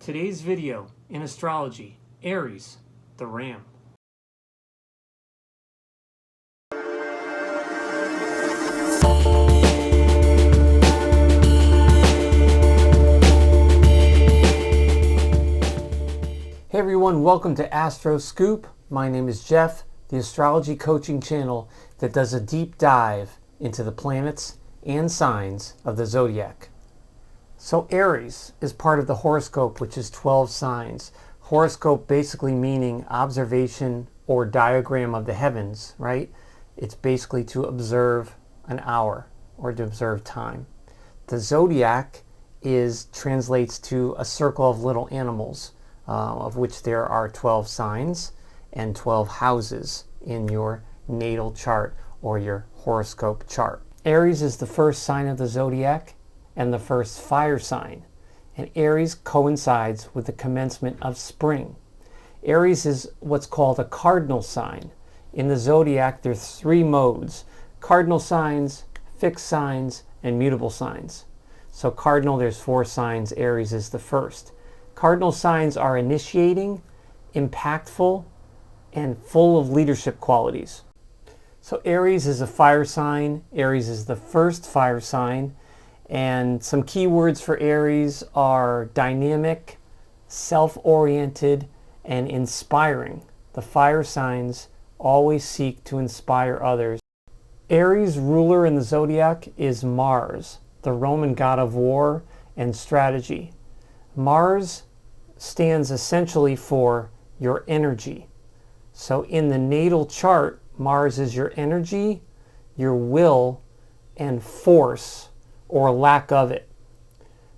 Today's video in astrology, Aries, the Ram. Hey everyone, welcome to Astro Scoop. My name is Jeff, the astrology coaching channel that does a deep dive into the planets and signs of the Zodiac. So Aries is part of the horoscope, which is 12 signs. Horoscope basically meaning observation or diagram of the heavens, right? It's basically to observe an hour or to observe time. The Zodiac translates to a circle of little animals, of which there are 12 signs and 12 houses in your natal chart or your horoscope chart. Aries is the first sign of the Zodiac and the first fire sign, and Aries coincides with the commencement of spring. Aries is what's called a cardinal sign. In the Zodiac, there's three modes: cardinal signs, fixed signs, and mutable signs. So cardinal, there's four signs. Aries is the first. Cardinal signs are initiating, impactful, and full of leadership qualities. So Aries is a fire sign. Aries is the first fire sign. And some key words for Aries are dynamic, self-oriented, and inspiring. The fire signs always seek to inspire others. Aries' ruler in the Zodiac is Mars, the Roman god of war and strategy. Mars stands essentially for your energy. So in the natal chart, Mars is your energy, your will, and force, or lack of it.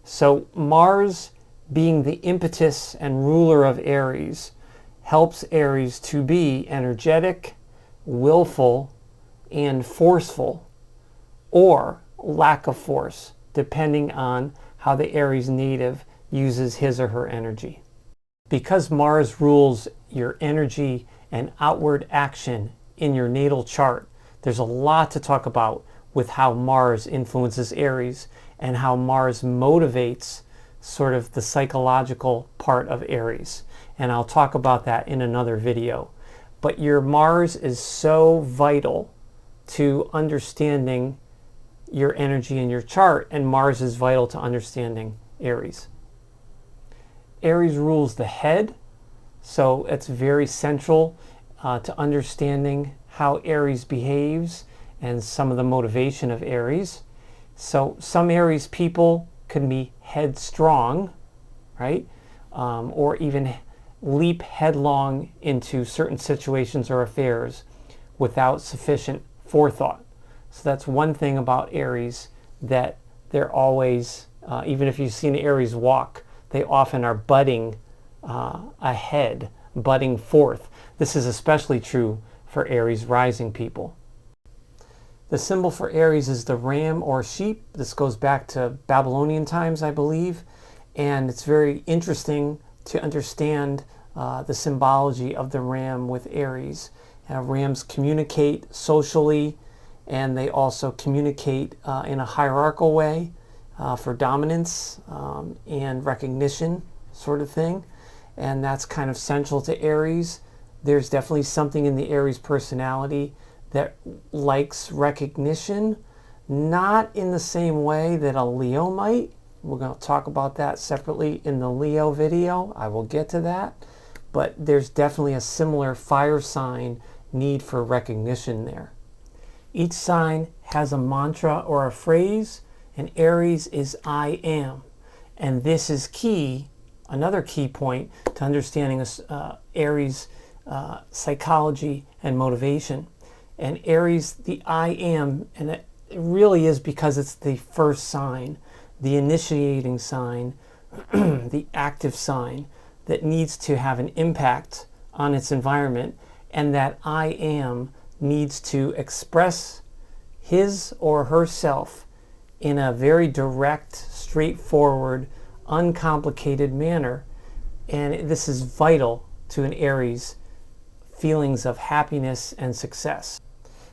So Mars, being the impetus and ruler of Aries, helps Aries to be energetic, willful, and forceful, or lack of force, depending on how the Aries native uses his or her energy. Because Mars rules your energy and outward action in your natal chart, there's a lot to talk about with how Mars influences Aries and how Mars motivates sort of the psychological part of Aries. And I'll talk about that in another video. But your Mars is so vital to understanding your energy in your chart, and Mars is vital to understanding Aries. Aries rules the head, so it's very central to understanding how Aries behaves and some of the motivation of Aries. So some Aries people can be headstrong, right? Or even leap headlong into certain situations or affairs without sufficient forethought. So that's one thing about Aries, that they're always, even if you've seen Aries walk, they often are butting ahead, butting forth. This is especially true for Aries rising people. The symbol for Aries is the ram or sheep. This goes back to Babylonian times, I believe, and it's very interesting to understand the symbology of the ram with Aries. Rams communicate socially, and they also communicate in a hierarchical way for dominance and recognition sort of thing, and that's kind of central to Aries. There's definitely something in the Aries personality that likes recognition, not in the same way that a Leo might. We're going to talk about that separately in the Leo video. I will get to that. But there's definitely a similar fire sign need for recognition there. Each sign has a mantra or a phrase, and Aries is I am. And this is key, another key point to understanding Aries psychology and motivation. And Aries, the I am, and it really is because it's the first sign, the initiating sign, the active sign that needs to have an impact on its environment, and that I am needs to express his or herself in a very direct, straightforward, uncomplicated manner. And this is vital to an Aries feelings of happiness and success.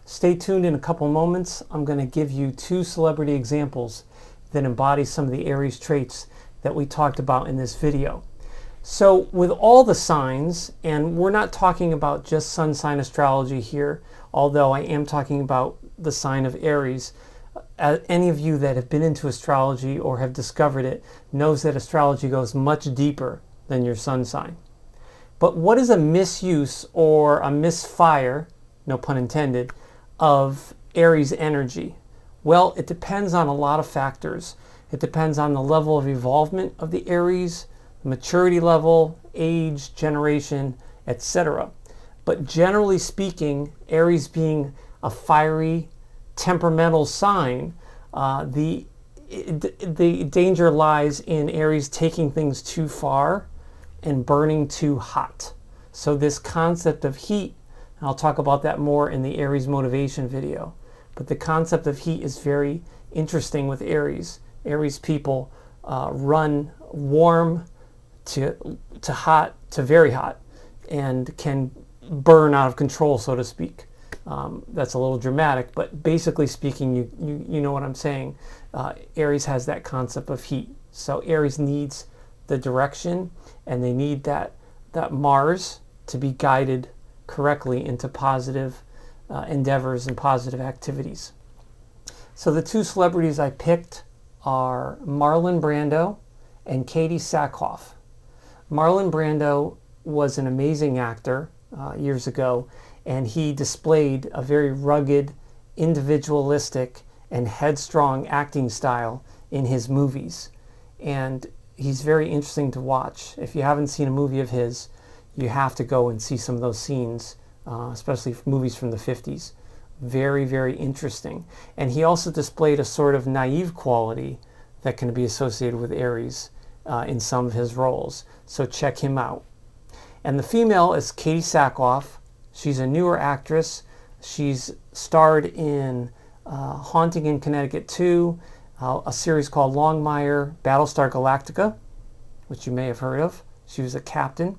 Stay tuned. In a couple moments, I'm going to give you two celebrity examples that embody some of the Aries traits that we talked about in this video. So with all the signs, and we're not talking about just sun sign astrology here, although I am talking about the sign of Aries. Any of you that have been into astrology or have discovered it knows that astrology goes much deeper than your sun sign. But what is a misuse or a misfire, no pun intended, of Aries energy? Well, it depends on a lot of factors. It depends on the level of involvement of the Aries, maturity level, age, generation, etc. But generally speaking, Aries being a fiery, temperamental sign, the danger lies in Aries taking things too far and burning too hot. So this concept of heat, and I'll talk about that more in the Aries motivation video, but the concept of heat is very interesting with Aries. Aries people run warm to hot to very hot and can burn out of control, so to speak. That's a little dramatic, but basically speaking, you know what I'm saying. Aries has that concept of heat. So Aries needs the direction, and they need that Mars to be guided correctly into positive endeavors and positive activities. So the two celebrities I picked are Marlon Brando and Katie Sackhoff. Marlon Brando was an amazing actor years ago, and he displayed a very rugged, individualistic, and headstrong acting style in his movies. And he's very interesting to watch. If you haven't seen a movie of his, you have to go and see some of those scenes, especially movies from the 50s. Very, very interesting. And he also displayed a sort of naive quality that can be associated with Aries in some of his roles. So check him out. And the female is Katie Sackhoff. She's a newer actress. She's starred in Haunting in Connecticut 2, a series called Longmire, Battlestar Galactica, which you may have heard of. She was a captain.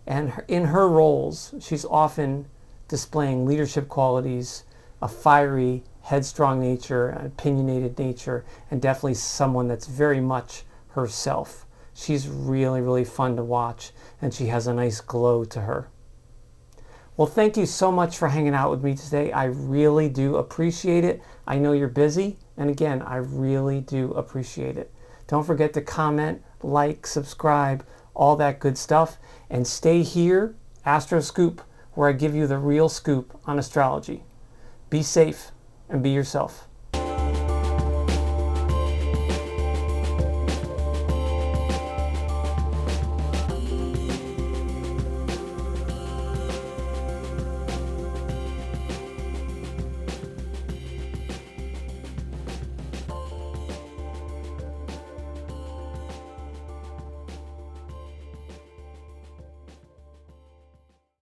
And in her roles, she's often displaying leadership qualities, a fiery, headstrong nature, an opinionated nature, and definitely someone that's very much herself. She's really, really fun to watch, and she has a nice glow to her. Well, thank you so much for hanging out with me today. I really do appreciate it. I know you're busy, and again, I really do appreciate it. Don't forget to comment, like, subscribe, all that good stuff, and stay here, Astro Scoop, where I give you the real scoop on astrology. Be safe and be yourself.